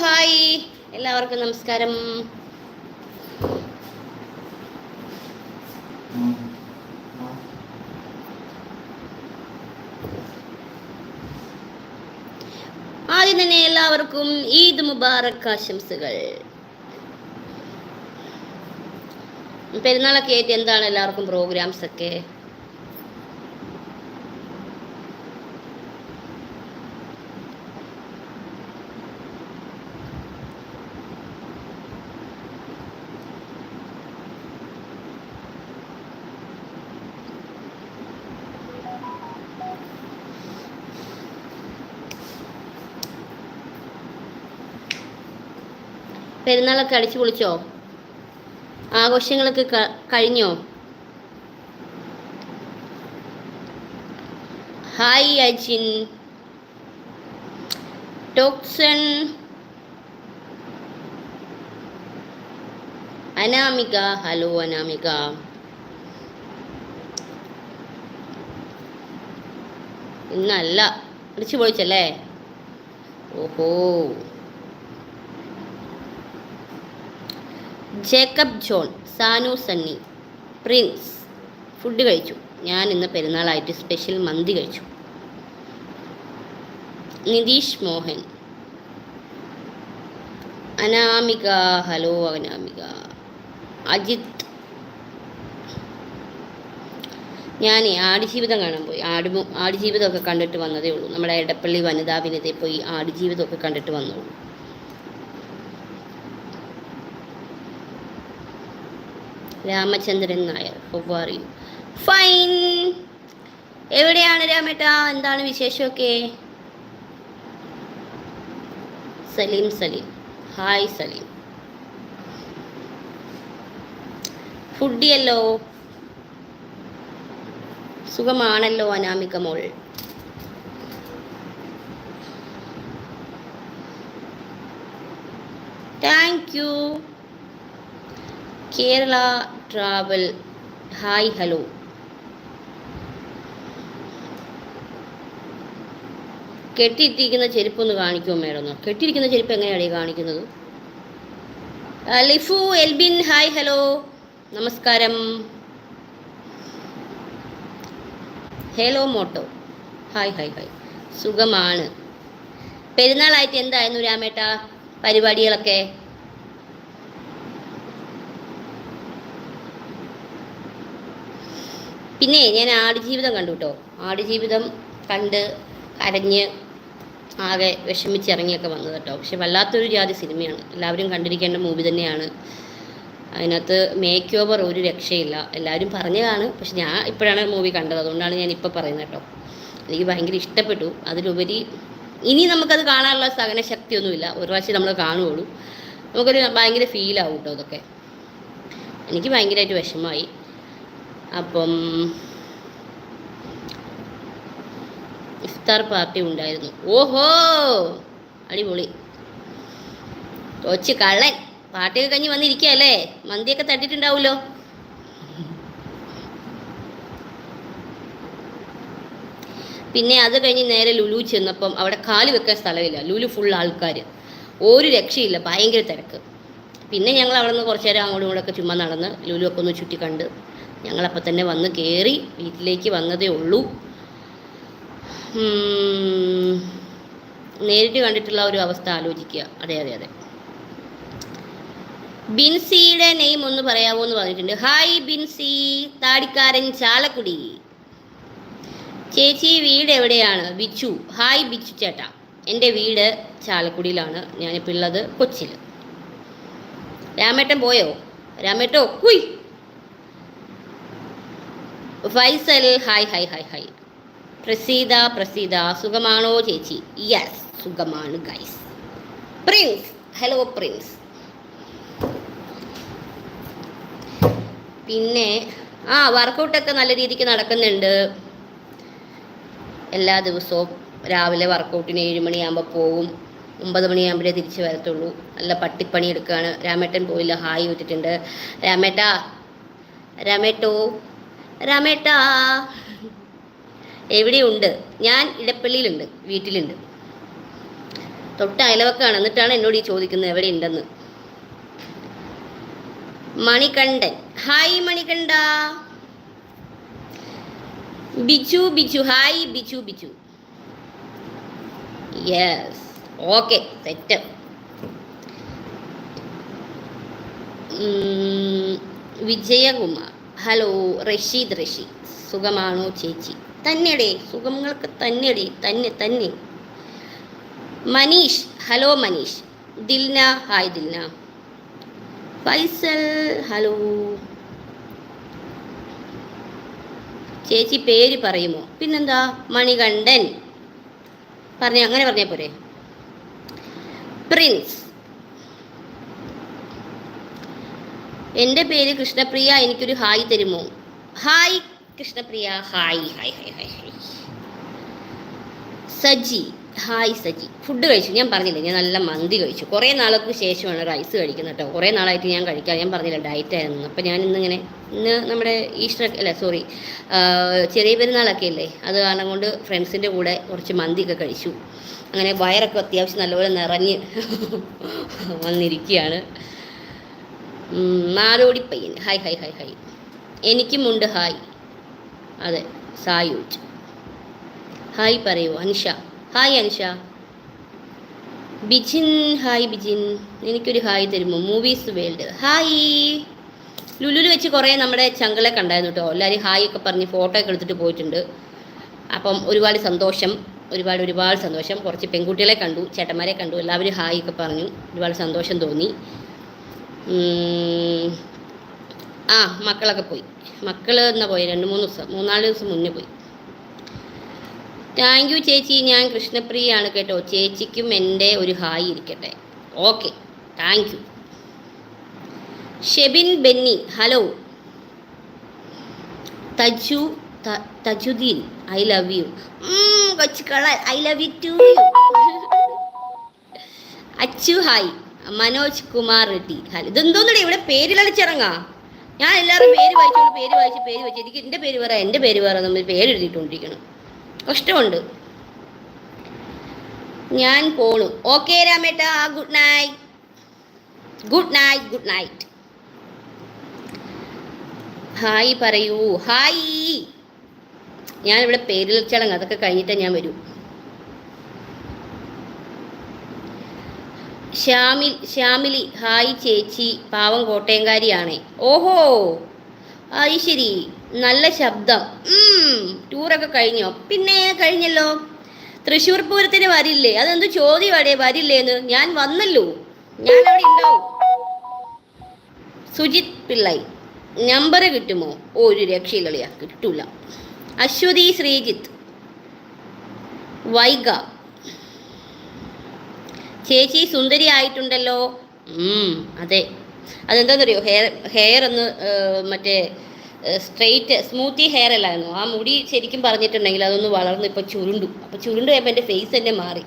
Hi, എല്ലാവർക്കും നമസ്കാരം. ആദ്യം തന്നെ എല്ലാവർക്കും ഈദ് മുബാറക് ആശംസകൾ. പെരുന്നാളൊക്കെ ആയിട്ട് എന്താണ് എല്ലാവർക്കും പ്രോഗ്രാംസ് ഒക്കെ? പെരുന്നാളൊക്കെ അടിച്ചു പൊളിച്ചോ? ആഘോഷങ്ങളൊക്കെ കഴിഞ്ഞോ? ഹായ് അജിൻ, ടോക്സൺ, അനാമിക. ഹലോ അനാമിക. ഇന്നല്ല, അടിച്ചു പൊളിച്ചല്ലേ? ഓഹോ. Jacob John, Sanu Sunny, Prince. Food കഴിച്ചു. ഞാൻ ഇന്ന് പെരുന്നാളായിട്ട് സ്പെഷ്യൽ മന്തി കഴിച്ചു. നിതീഷ് മോഹൻ, അനാമിക. ഹലോ അനാമിക. അജിത്, ഞാൻ ആടുജീവിതം കാണാൻ പോയി. ആടുജീവിതമൊക്കെ കണ്ടിട്ട് വന്നതേ ഉള്ളൂ. നമ്മുടെ എടപ്പള്ളി വനിതാ വിനതയിൽ പോയി ആടുജീവിതമൊക്കെ കണ്ടിട്ട് വന്നോളൂ. Ramachandran Nair, how are you? Fine. എവിടെയാണ് രാമേട്ട? എന്താണ് വിശേഷമൊക്കെ? സലീം സലീം, ഹായ് സലീം. ഫുഡിയല്ലോ, സുഖമാണല്ലോ അനാമിക മോൾ. Thank you. Kerala travel, hi hello. കെട്ടിയിട്ടിരിക്കുന്ന ചെരുപ്പൊന്ന് കാണിക്കുമോ മേഡം? കെട്ടിയിരിക്കുന്ന ചെരുപ്പ് എങ്ങനെയാണ് കാണിക്കുന്നത്? ലിഫു എൽബിൻ, ഹായ് ഹലോ, നമസ്കാരം. ഹലോ മോട്ടോ, ഹായ് ഹായ് ഹായ്. സുഖമാണ്. പെരുന്നാളായിട്ട് എന്തായിരുന്നു രാമേട്ട പരിപാടികളൊക്കെ? പിന്നെ ഞാൻ ആടുജീവിതം കണ്ടു കേട്ടോ. ആടുജീവിതം കണ്ട് കരഞ്ഞ് ആകെ വിഷമിച്ചിറങ്ങിയൊക്കെ വന്നത് കേട്ടോ. പക്ഷെ വല്ലാത്തൊരു ജാതി സിനിമയാണ്, എല്ലാവരും കണ്ടിരിക്കേണ്ട മൂവി തന്നെയാണ്. അതിനകത്ത് മേക്ക് ഓവർ ഒരു രക്ഷയില്ല, എല്ലാവരും പറഞ്ഞതാണ്. പക്ഷെ ഞാൻ ഇപ്പോഴാണ് മൂവി കണ്ടത്, അതുകൊണ്ടാണ് ഞാൻ ഇപ്പോൾ പറയുന്നത് കേട്ടോ. എനിക്ക് ഭയങ്കര ഇഷ്ടപ്പെട്ടു. അതിലുപരി ഇനി നമുക്കത് കാണാനുള്ള സഹനശക്തിയൊന്നുമില്ല. ഒരു പ്രാവശ്യം നമ്മൾ കാണുകയുള്ളൂ, നമുക്കൊരു ഭയങ്കര ഫീലാവും കേട്ടോ. അതൊക്കെ എനിക്ക് ഭയങ്കരമായിട്ട് വിഷമമായി. അപ്പം ഇഫ്താർ പാർട്ടി ഉണ്ടായിരുന്നു. ഓഹോ, അടിപൊളി. കൊച്ചു കള്ളൻ പാർട്ടിയൊക്കെ കഴിഞ്ഞ് വന്നിരിക്കുകയല്ലേ? മന്തിയൊക്കെ തട്ടിട്ടുണ്ടാവുമല്ലോ. പിന്നെ അത് കഴിഞ്ഞ് നേരെ ലുലു ചെന്നപ്പം അവിടെ കാല് വെക്കാൻ സ്ഥലമില്ല. ലുലു ഫുൾ ആൾക്കാർ, ഒരു രക്ഷയില്ല, ഭയങ്കര തിരക്ക്. പിന്നെ ഞങ്ങൾ അവിടെ നിന്ന് കുറച്ച് നേരം അങ്ങോട്ടും ഇങ്ങോട്ടൊക്കെ ചുമ്മാ നടന്ന് ലുലു ഒക്കെ ഒന്ന് ചുറ്റി കണ്ട് ഞങ്ങളപ്പം തന്നെ വന്ന് കയറി വീട്ടിലേക്ക് വന്നതേ ഉള്ളൂ. നേരിട്ട് കണ്ടിട്ടുള്ള ഒരു അവസ്ഥ ആലോചിക്കുക. അതെ അതെ അതെ. ബിൻസിയുടെ നെയിം ഒന്ന് പറയാമോ എന്ന് പറഞ്ഞിട്ടുണ്ട്. ഹായ് ബിൻസി, താടിക്കാരൻ, ചാലക്കുടി. ചേച്ചി വീട് എവിടെയാണ്? ബിച്ചു, ഹായ് ബിച്ചു ചേട്ടാ. എൻ്റെ വീട് ചാലക്കുടിയിലാണ്, ഞാനിപ്പോൾ ഉള്ളത് കൊച്ചിയിൽ. രാമേട്ടൻ പോയോ? രാമേട്ടോ കുയ്. Faisal, hi hi hi hi. Praseetha, സുഖമാണോ ചേച്ചി? യെസ്, സുഖമാണ് ഗൈസ്. Prince, hello Prince. പിന്നെ വർക്കൗട്ടൊക്കെ നല്ല രീതിക്ക് നടക്കുന്നുണ്ട്. എല്ലാ ദിവസവും രാവിലെ വർക്കൗട്ടിന് 7 മണിയാകുമ്പോൾ പോവും, 9 മണിയാകുമ്പോഴേ തിരിച്ച് വരത്തുള്ളൂ. നല്ല പട്ടിപ്പണി എടുക്കുകയാണ്. രാമേട്ടൻ പോയില്ല, ഹായ് വിട്ടിട്ടുണ്ട്. രാമേട്ടാ എവിടെയുണ്ട്? ഞാൻ ഇടപ്പള്ളിയിലുണ്ട്, വീട്ടിലുണ്ട്. തൊട്ട അയലവക്കാണ്. എന്നിട്ടാണ് എന്നോട് ഈ ചോദിക്കുന്നത് എവിടെ ഉണ്ടെന്ന്. Manikandan, hi Manikanda. Biju Biju, hi Biju Biju. Yes, okay, set. Vijayakumar, hello. Rasheed, സുഖമാണോ ചേച്ചി? തന്നെടേ, സുഖങ്ങൾക്ക് തന്നെടേ, തന്നെ. Manish, hello Manish. Dilna, hi Dilna. Faisal, hello. ചേച്ചി പേര് പറയുമോ? പിന്നെന്താ, മണികണ്ഠൻ അങ്ങനെ പറഞ്ഞാൽ പോരെ. പ്രിൻസ്, എൻ്റെ പേര് കൃഷ്ണപ്രിയ, എനിക്കൊരു ഹായ് തരുമോ? Hi Krishnapriya, hi. Saji, hi Saji. Food കഴിച്ചു, ഞാൻ പറഞ്ഞില്ലേ, ഞാൻ നല്ല മന്തി കഴിച്ചു. കുറേ നാൾക്ക് ശേഷമാണ് റൈസ് കഴിക്കുന്നത് കേട്ടോ. കുറേ നാളായിട്ട് ഞാൻ കഴിക്കാം. ഞാൻ പറഞ്ഞില്ല, ഡയറ്റായിരുന്നു. അപ്പോൾ ഞാൻ ഇന്ന് നമ്മുടെ ഈസ്റ്റർ അല്ല, സോറി, ചെറിയ പെരുന്നാളൊക്കെ അല്ലേ, അത് കാരണം കൊണ്ട് ഫ്രണ്ട്സിൻ്റെ കൂടെ കുറച്ച് മന്തിയൊക്കെ കഴിച്ചു. അങ്ങനെ വയറൊക്കെ അത്യാവശ്യം നല്ലപോലെ നിറഞ്ഞ് വന്നിരിക്കുകയാണ്. മാരോടി പയ്യൻ, ഹായ്. എനിക്കുമുണ്ട് ഹായ്. അതെ, സായൂജ്, ഹായ് പറയൂ. അൻഷ, ഹായ് അൻഷ. ബിജിൻ, ഹായ് ബിജിൻ. എനിക്കൊരു ഹായ് തരുമോ? Movies world, hi. ലുലുവിൽ വെച്ച് കുറേ നമ്മുടെ ചങ്കളെ കണ്ടായിരുന്നു കേട്ടോ. എല്ലാവരും ഹായ് ഒക്കെ പറഞ്ഞ് ഫോട്ടോ ഒക്കെ എടുത്തിട്ട് പോയിട്ടുണ്ട്. അപ്പം ഒരുപാട് സന്തോഷം, ഒരുപാട് സന്തോഷം. കുറച്ച് പെൺകുട്ടികളെ കണ്ടു, ചേട്ടന്മാരെ കണ്ടു, എല്ലാവരും ഹായ് ഒക്കെ പറഞ്ഞു. ഒരുപാട് സന്തോഷം തോന്നി. മക്കളൊക്കെ പോയി. മക്കൾ എന്നാ പോയി, 3-4 ദിവസം മുന്നേ പോയി. താങ്ക് യു ചേച്ചി, ഞാൻ കൃഷ്ണപ്രിയയാണ് കേട്ടോ. ചേച്ചിക്കും എൻ്റെ ഒരു ഹായ് ഇരിക്കട്ടെ. Okay, thank you. Shebin Benny, hello. Thajudheen, I love you. കൊച്ചുകള, I love you too. Achu, hi. Manoj Kumar Reddy, hello. ഇതെന്തോന്നടേ ഇവിടെ പേര് കളിച്ചിറങ്ങാ. ഞാൻ എല്ലാവരും പേര് വായിച്ച് എനിക്ക് എൻ്റെ പേര് വേറെ എൻ്റെ പേര് വേറെ നമ്മൾ പേര് എഴുതിയിട്ടുകൊണ്ടിരിക്കണം. കഷ്ടമുണ്ട്. ഞാൻ പോണു. ഓക്കെ രാമേട്ടാ, ഗുഡ് നൈറ്റ്. ഹായ് പറയൂ, ഹായ്. ഞാനിവിടെ പേരിൽ ചടങ്ങ് അതൊക്കെ കഴിഞ്ഞിട്ടേ ഞാൻ വരൂ. ശ്യാമിലി, ഹായ് ചേച്ചി, പാവം കോട്ടയംകാരിയാണേ. ഓഹോ, അത് ശരി, നല്ല ശബ്ദം. ടൂറൊക്കെ കഴിഞ്ഞോ? പിന്നെ കഴിഞ്ഞല്ലോ. തൃശ്ശൂർ പൂരത്തിന് വരില്ലേ? അതെന്ത് ചോദ്യമാടേ, വരില്ലേന്ന്? ഞാൻ വന്നല്ലോ, ഞാൻ അവിടെ ഉണ്ടാവും. സുജിത് പിള്ളൈ, നമ്പർ കിട്ടുമോ? ഒരു രക്ഷയില്ല, കിട്ടൂല. അശ്വതി ശ്രീജിത്ത്, വൈഗ, ചേച്ചി സുന്ദരി ആയിട്ടുണ്ടല്ലോ. അതെ, അതെന്താണെന്നറിയോ, ഹെയർ ഒന്ന് മറ്റേ സ്ട്രെയിറ്റ് സ്മൂത്തി ഹെയർ അല്ലായിരുന്നു. ആ മുടി ശരിക്കും പറഞ്ഞിട്ടുണ്ടെങ്കിൽ അതൊന്ന് വളർന്ന് ഇപ്പോൾ ചുരുണ്ടു. അപ്പോൾ ചുരുണ്ട് കഴിയുമ്പോൾ എൻ്റെ ഫേസ് തന്നെ മാറി.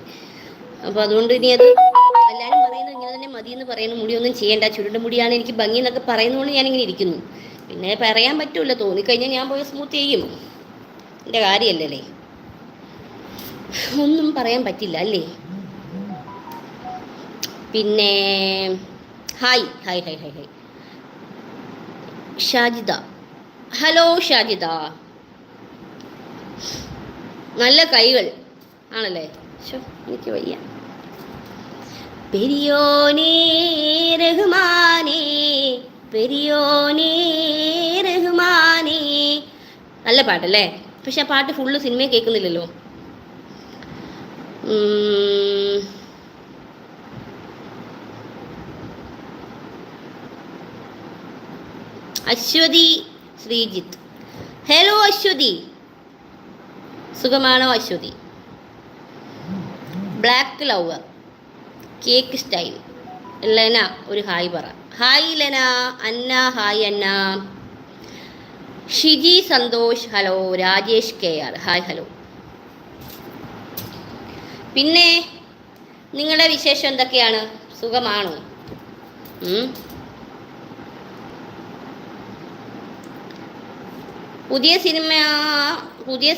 അപ്പോൾ അതുകൊണ്ട് ഇനി അത് എല്ലാവരും പറയുന്നു ഇങ്ങനെ തന്നെ മതി എന്ന് പറയുന്നു. മുടിയൊന്നും ചെയ്യേണ്ട, ചുരുണ്ട മുടിയാണ് എനിക്ക് ഭംഗി എന്നൊക്കെ പറയുന്നതുകൊണ്ട് ഞാനിങ്ങനെ ഇരിക്കുന്നു. പിന്നെ പറയാൻ പറ്റൂല, തോന്നിക്കഴിഞ്ഞാൽ ഞാൻ പോയി സ്മൂത്ത് ചെയ്യും. എൻ്റെ കാര്യമല്ലേ, ഒന്നും പറയാൻ പറ്റില്ല അല്ലേ. പിന്നെ ഹായ് ഷാജിദ, ഹലോ ഷാജിദ. നല്ല കൈകൾ ആണല്ലേ. എനിക്ക് വയ്യ. പെരിയോനേ റഹ്മാനേ, പെരിയോനേ റഹ്മാനേ. നല്ല പാട്ടല്ലേ, പക്ഷെ ആ പാട്ട് ഫുള്ള് സിനിമ കേൾക്കുന്നില്ലല്ലോ. അശ്വതി ശ്രീജിത്ത്, ഹലോ അശ്വതി, സുഖമാണോ Aswathi? Black lover, cake style. Lena, ഒരു ഹായ് പറ. Hi Lena. Anna, hi Anna. Shiji Santhosh, hello. Rajesh K R, hi hello. പിന്നെ നിങ്ങളുടെ വിശേഷം എന്തൊക്കെയാണ്? സുഖമാണോ? പുതിയ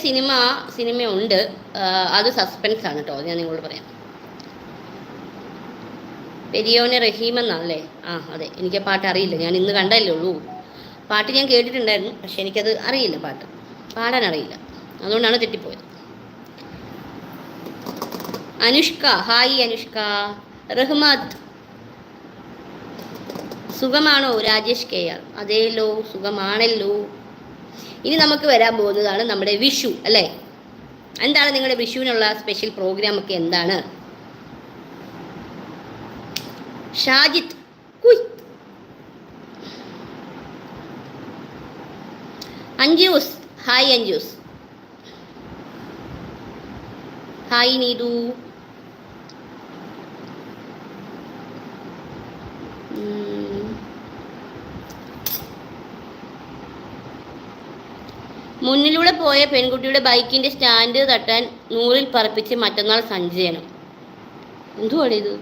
സിനിമ ഉണ്ട്. അത് സസ്പെൻസ് ആണ് കേട്ടോ, ഞാൻ നിങ്ങളോട് പറയാം. പെരിയോനെ റഹീം എന്നാണല്ലേ? ആ അതെ, എനിക്ക് ആ പാട്ട് അറിയില്ല, ഞാൻ ഇന്ന് കണ്ടല്ലേ ഉള്ളൂ. പാട്ട് ഞാൻ കേട്ടിട്ടുണ്ടായിരുന്നു, പക്ഷെ എനിക്കത് അറിയില്ല, പാട്ട് പാടാൻ അറിയില്ല, അതുകൊണ്ടാണ് തെറ്റിപ്പോയത്. അനുഷ്ക, ഹായ് അനുഷ്ക. റഹ്മത്ത്, സുഖമാണോ രാജേഷ് കെ ആർ? അതേലോ, സുഖമാണല്ലോ. ഇനി നമുക്ക് വരാൻ പോകുന്നതാണ് നമ്മുടെ വിഷു അല്ലേ? എന്താണ് നിങ്ങളുടെ വിഷുവിനുള്ള സ്പെഷ്യൽ പ്രോഗ്രാം ഒക്കെ എന്താണ്? ഷാജിത്ത്, അഞ്ജൂസ്, ഹായ് അഞ്ജൂസ്. ഹായ് നീതു. മുന്നിലൂടെ പോയ പെൺകുട്ടിയുടെ ബൈക്കിന്റെ സ്റ്റാൻഡ് തട്ടാൻ നൂറിൽ പറപ്പിച്ച് മറ്റന്നാൾ സഞ്ചയനം. എന്തുവാണ് ഇത്?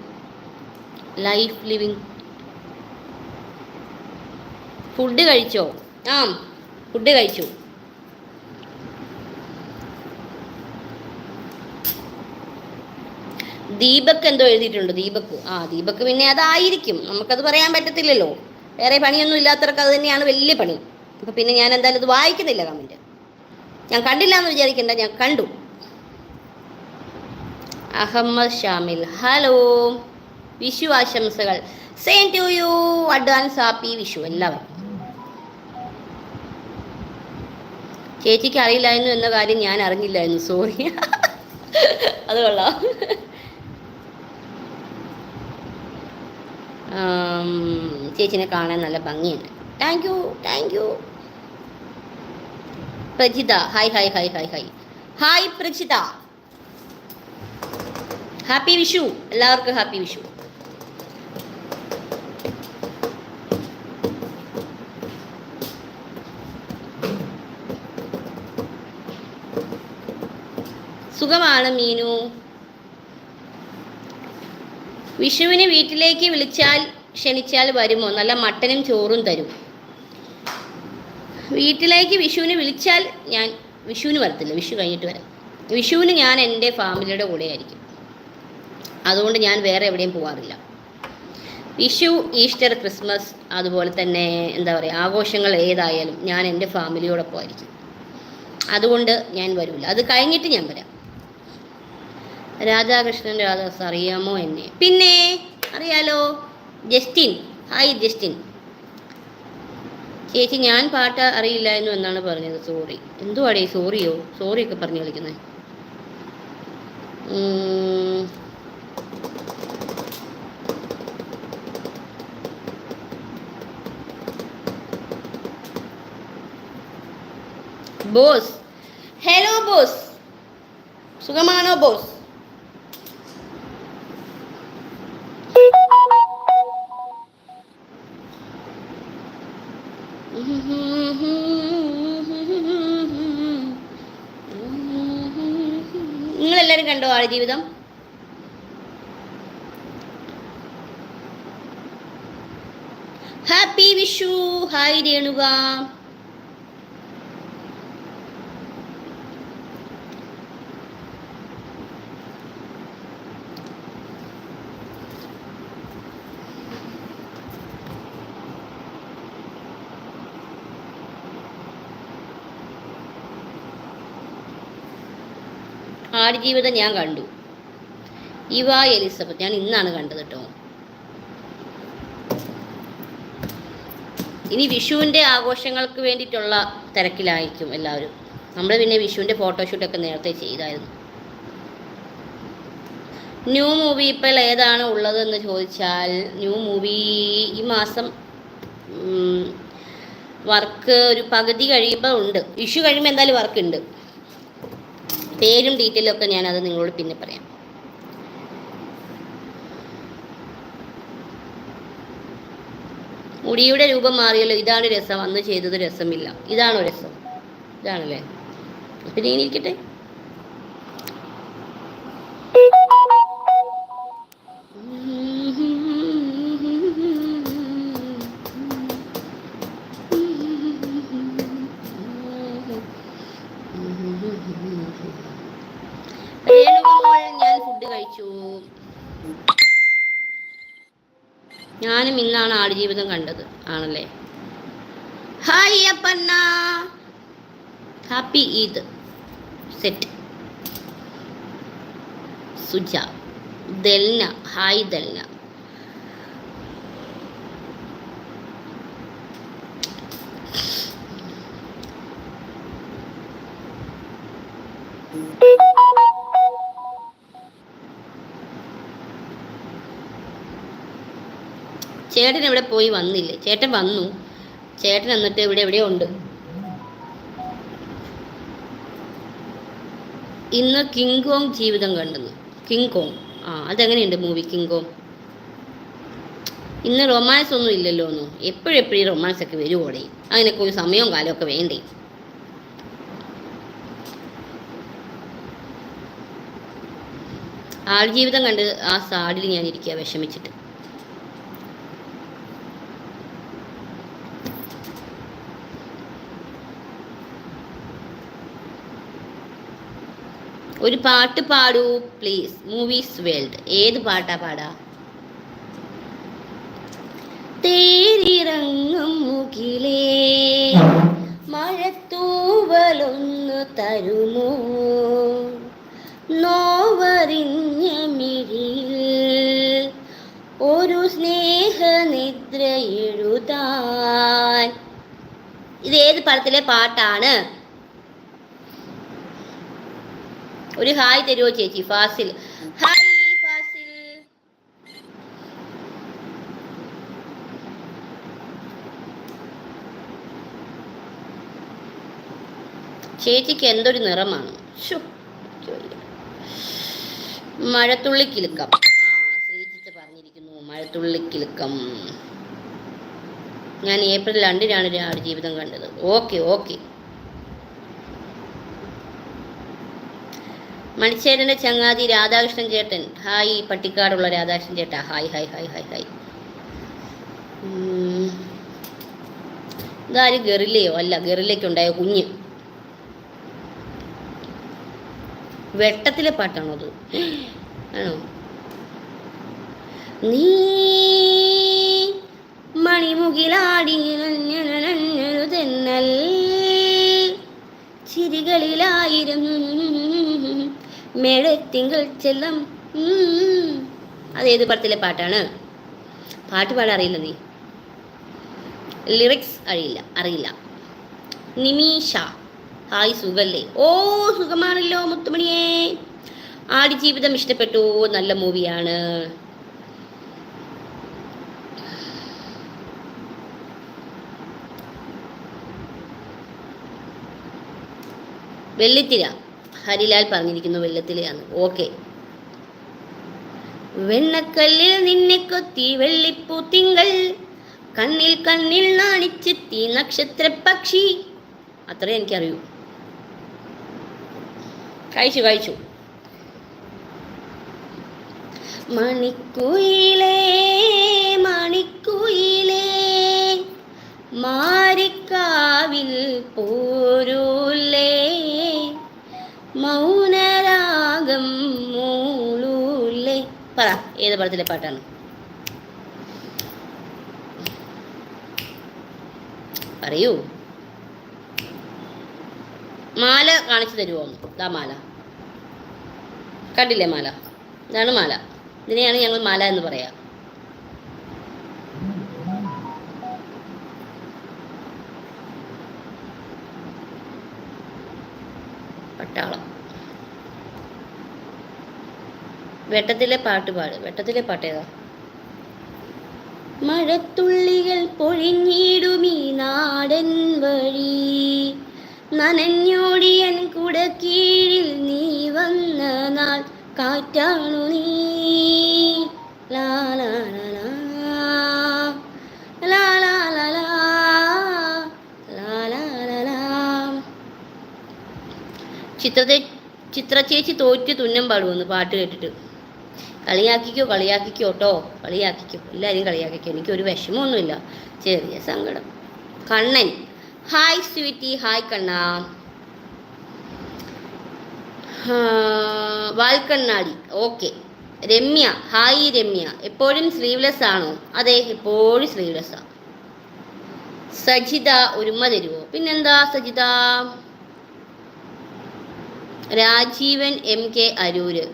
Life living. ഫുഡ് കഴിച്ചോ? ആ, ഫുഡ് കഴിച്ചു. ദീപക് എന്തോ എഴുതിയിട്ടുണ്ട്. ദീപക്, ആ ദീപക് പിന്നെ അതായിരിക്കും, നമുക്കത് പറയാൻ പറ്റത്തില്ലല്ലോ. വേറെ പണിയൊന്നും ഇല്ലാത്തവർക്ക് അത് തന്നെയാണ് വലിയ പണി. അപ്പം പിന്നെ ഞാൻ എന്തായാലും ഇത് വായിക്കുന്നില്ല കമൻറ്റ്. ഞാൻ കണ്ടില്ല എന്ന് വിചാരിക്കണ്ട, ഞാൻ കണ്ടു. അഹമ്മദ് ഷാമിൽ, ഹലോ, വിഷു ആശംസകൾ. Same to you, advance happy Vishu എല്ലാവരും. ചേച്ചിക്ക് അറിയില്ലായിരുന്നു എന്ന കാര്യം ഞാൻ അറിഞ്ഞില്ലായിരുന്നു, സോറി. അത് കൊള്ളാം. ചേച്ചിനെ കാണാൻ നല്ല ഭംഗിയുണ്ട്. Thank you, thank you. Prajitha, hi hi hi hi hi hi Prajitha. Happy Vishu എല്ലാവർക്കും, ഹാപ്പി വിഷു. സുഖമാണ് മീനു. വിഷുവിന് വീട്ടിലേക്ക് ക്ഷണിച്ചാൽ വരുമോ? നല്ല മട്ടനും ചോറും തരും. വീട്ടിലേക്ക് വിഷുവിന് വിളിച്ചാൽ ഞാൻ വിഷുവിന് വരത്തില്ല, വിഷു കഴിഞ്ഞിട്ട് വരാം. വിഷുവിന് ഞാൻ എൻ്റെ ഫാമിലിയുടെ കൂടെ ആയിരിക്കും, അതുകൊണ്ട് ഞാൻ വേറെ എവിടെയും പോകാറില്ല. വിഷു, ഈസ്റ്റർ, ക്രിസ്മസ്, അതുപോലെ തന്നെ എന്താ പറയുക, ആഘോഷങ്ങൾ ഏതായാലും ഞാൻ എൻ്റെ ഫാമിലിയോടൊപ്പം ആയിരിക്കും, അതുകൊണ്ട് ഞാൻ വരില്ല. അത് കഴിഞ്ഞിട്ട് ഞാൻ വരാം. രാധാകൃഷ്ണൻ രാധാസ്, അറിയാമോ എന്നെ? പിന്നെ അറിയാലോ. Justin, hi Justin. ചേച്ചി ഞാൻ പാട്ട് അറിയില്ലായിരുന്നു എന്നാണ് പറഞ്ഞത്, സോറി. എന്തുവാടേ സോറിയോ? സോറിയൊക്കെ പറഞ്ഞു കളിക്കുന്നത്. ബോസ്, ഹലോ ബോസ്, സുഖമാണോ ബോസ്? നിങ്ങളെല്ലാവരും കണ്ടോ ആടുജീവിതം? Happy Vishu, hi Renuka. ആടുജീവിതം ഞാൻ കണ്ടു. ഇവ എലിസബത്ത് ഞാൻ ഇന്നാണ് കണ്ടത് കേട്ടോ. ഇനി വിഷുവിൻ്റെ ആഘോഷങ്ങൾക്ക് വേണ്ടിയിട്ടുള്ള തിരക്കിലായിരിക്കും എല്ലാവരും. നമ്മൾ പിന്നെ വിഷുവിൻ്റെ ഫോട്ടോഷൂട്ടൊക്കെ നേരത്തെ ചെയ്തായിരുന്നു. ന്യൂ മൂവി ഇപ്പോൾ ഏതാണ് ഉള്ളതെന്ന് ചോദിച്ചാൽ, ന്യൂ മൂവി ഈ മാസം വർക്ക് ഒരു പകുതി കഴിയുമ്പോൾ ഉണ്ട്. വിഷു കഴിയുമ്പോൾ എന്തായാലും വർക്ക് ഉണ്ട്. പേരും ഡീറ്റെയിലും ഒക്കെ ഞാനത് നിങ്ങളോട് പിന്നെ പറയാം. മുടിയുടെ രൂപം മാറിയല്ലോ, ഇതാണ് രസം, അന്ന് ചെയ്തത് രസമില്ല. ഇതാണോ രസം? ഇതാണല്ലേ, പിന്നെ ഇനി ഇരിക്കട്ടെ. ഞാൻ ഫുഡ് കഴിച്ചു. ഞാനും ഇന്നാണ് ആടുജീവിതം കണ്ടത്. ആണല്ലേ? Hi Appanna, happy Eid. Set. Suja, Dalna, hi Dalna. ചേട്ടൻ എവിടെ പോയി? വന്നില്ലേ? ചേട്ടൻ വന്നു. ചേട്ടൻ എന്നിട്ട് ഇവിടെ എവിടെയോ ഉണ്ട്. ഇന്ന് കിങ് കോങ് ജീവിതം കണ്ടെന്ന്. കിങ് കോങ്, അതെങ്ങനെയുണ്ട് മൂവി കിങ് കോങ്? ഇന്ന് റൊമാൻസ് ഒന്നും ഇല്ലല്ലോ ഒന്നും. എപ്പോഴെപ്പോഴും റൊമാൻസ് ഒക്കെ വരുവോടെ? അതിനൊക്കെ ഒരു സമയവും കാലമൊക്കെ വേണ്ടേ? ആടുജീവിതം കണ്ട് ആ സാഡിൽ ഞാൻ ഇരിക്കുക വിഷമിച്ചിട്ട്. ഒരു പാട്ട് പാടൂ പ്ലീസ്. Movies world. ഏത് പാട്ടാ പാടാ? തേരിറങ്ങും മുകിലേ മഴത്തൂവലൊന്നു തരുമോ, നോവറിഞ്ഞ മിഴിയിൽ ഒരു സ്നേഹനിദ്ര എഴുതാൻ. ഇതേത് പടത്തിലെ പാട്ടാണ്? ഒരു ഹായ് തരുമോ ചേച്ചി? ഫാസിൽ, ഹായ് ഫാസിൽ. ചേച്ചിക്ക് എന്തൊരു നിറമാണ്. മഴത്തുള്ളിക്കിലുക്കം. ശ്രീജിത്ത് പറഞ്ഞിരിക്കുന്നു മഴത്തുള്ളിക്കിലുക്കം. ഞാൻ ഏപ്രിൽ 2-നാണ് ആടുജീവിതം കണ്ടത്. Okay okay. മണിച്ചേട്ടൻ്റെ ചങ്ങാതി രാധാകൃഷ്ണൻ ചേട്ടൻ, ഹായ്. പട്ടിക്കാടുള്ള രാധാകൃഷ്ണൻ ചേട്ടാ, hi hi hi hi hi. ഇതാര്? ഗറില്ലയോ? അല്ല, ഗറില്ലയ്ക്കുണ്ടായ കുഞ്ഞ്. വെട്ടത്തിലെ പാട്ടാണോ അത്? ആണോ? നീ മണിമുകിലാടി തെന്നൽ ചിരികളിലായിരം മേടത്തിങ്കൾ ചെല്ലം. അതേത് പടത്തിലെ പാട്ടാണ്? പാട്ട് പാടാൻ അറിയില്ല നീ? ലിറിക്സ് അറിയില്ല. നിമീഷ, ഹായ്. സുഖല്ലേ? ഓ സുഖമാണല്ലോ മുത്തുമണിയേ. ആടുജീവിതം ഇഷ്ടപ്പെട്ടു. നല്ല മൂവിയാണ്. വെള്ളിത്തിര, ഹരിലാൽ പറഞ്ഞിരിക്കുന്നു വെള്ളത്തിലെയാണ്. ഓക്കെ. വെണ്ണക്കല്ലിൽ നിന്നെ കൊത്തി വെള്ളിപ്പൂത്തിങ്കൾ, കണ്ണിൽ കണ്ണിൽ നാണിച്ചെത്തി നക്ഷത്ര പക്ഷി. അത്രേ എനിക്കറിയൂ. കഴിച്ചു. മണിക്കുയിലേ മണിക്കുയിലേ മാരിക്കാവിൽ പോരൂലേ, മൗനരാഗം മൂളൂലേ. പറ, ഏത് പടത്തിലെ പാട്ടാണ്? പറയൂ. മാല കാണിച്ചു തരുമോ? ഇതാ മാല. കണ്ടില്ലേ മാല? ഇതാണ് മാല. ഇതിനെയാണ് ഞങ്ങൾ മാല എന്ന് പറയാം. പട്ടാളം. വെട്ടത്തിലെ പാട്ട് പാട്. വെട്ടത്തിലെ പാട്ട് ഏതാ? മഴത്തുള്ളികൾ പൊഴിഞ്ഞിടുമീ നാടൻ വഴി, നനഞ്ഞോടിയൻ കുടക്കീഴിൽ നീ വന്ന നാൾ കാറ്റാണു നീ. ലാലാ ചിത്ര ചേച്ചി തോറ്റ് തുന്നം പാടുമെന്ന് പാട്ട് കേട്ടിട്ട്. കളിയാക്കിക്കോ കേട്ടോ, കളിയാക്കിക്കോ. എല്ലാവരും കളിയാക്കിക്കോ. എനിക്കൊരു വിഷമമൊന്നുമില്ല, ചെറിയ സങ്കടം. Kannan, hi sweetie. Hi Kanna. വാൽക്കണ്ണാടി, ഓക്കെ. രമ്യ, ഹായ് രമ്യ, എപ്പോഴും സ്ലീവ്ലെസ് ആണോ? അതെ, എപ്പോഴും സ്ലീവ്ലെസ് ആണ്. സജിത, ഒരുമ തരുമോ? പിന്നെന്താ Sajitha. Rajeevan MK Aroor,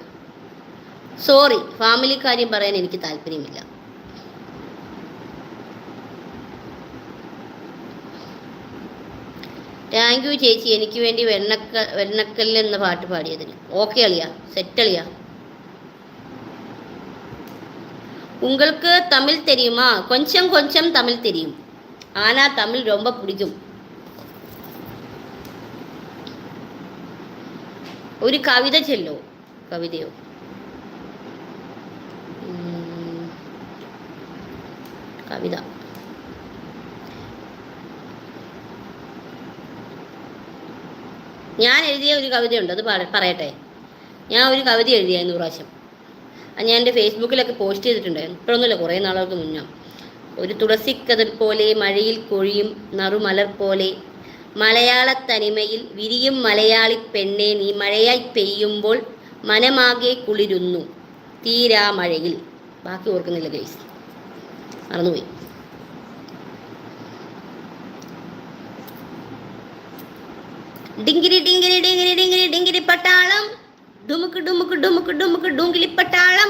sorry, family കാര്യം പറയാൻ എനിക്ക് താല്പര്യമില്ല. താങ്ക് യു ചേച്ചി, എനിക്ക് വേണ്ടി വെണ്ണക്കല്ല് എന്ന പാട്ട് പാടിയതിന്. ഓക്കെ അളിയാ, സെറ്റ് അളിയാ. உங்களுக்கு தமிழ் தெரியுமா? கொஞ்சம் கொஞ்சம் தமிழ் தெரியும், ஆனா தமிழ் ரொம்ப பிடிக்கும். ഒരു കവിത ചൊല്ലോ, കവിതയോ? കവിത ഞാൻ എഴുതിയ ഒരു കവിതയുണ്ട്, അത് പറയട്ടെ. ഞാൻ ഒരു കവിത എഴുതിയായിരുന്നു പ്രാവശ്യം. അത് ഞാൻ എൻ്റെ ഫേസ്ബുക്കിലൊക്കെ പോസ്റ്റ് ചെയ്തിട്ടുണ്ടായിരുന്നു. ഇപ്പോഴൊന്നുമില്ല, കുറേ നാളുകൾക്ക് മുന്നേ. ഒരു തുളസിക്കതിർ പോലെ മഴയിൽ കൊഴിയും നറുമലർ പോലെ മലയാള തനിമയിൽ വിരിയും മലയാളി പെണ്ണെ നീ മഴയായി പെയ്യുമ്പോൾ മനമാകെ കുളിരുന്നു തീരാ മഴയിൽ. ബാക്കി ഓർക്കുന്നില്ല ഗൈസ്, മറന്നുപോയി. ഡിങ്കിരി ഡിങ്കിരി ഡിങ്കിരി ഡിങ്കിരി ഡിങ്കിരി പട്ടാളം, ഡുമുക്ക് ഡുമുക്ക് ഡുമുക്ക് ഡുമുക്ക് ഡുങ്കിലി പട്ടാളം.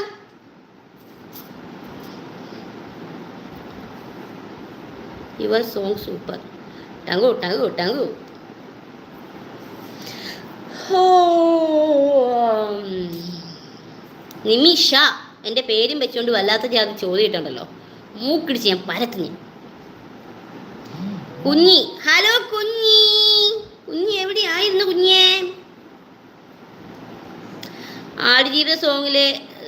Your song super. ടങ്കു ടങ്കു ടങ്കു. നിമിഷ, എൻ്റെ പേരും വെച്ചുകൊണ്ട് വല്ലാത്ത ജാതി ചോദിയിട്ടുണ്ടല്ലോ, മൂക്കിടിച്ച് ഞാൻ പരത്തുന്നു. കുഞ്ഞി, ഹലോ കുഞ്ഞി, കുഞ്ഞി എവിടെയായിരുന്നു കുഞ്ഞേ? ആടുജീവിത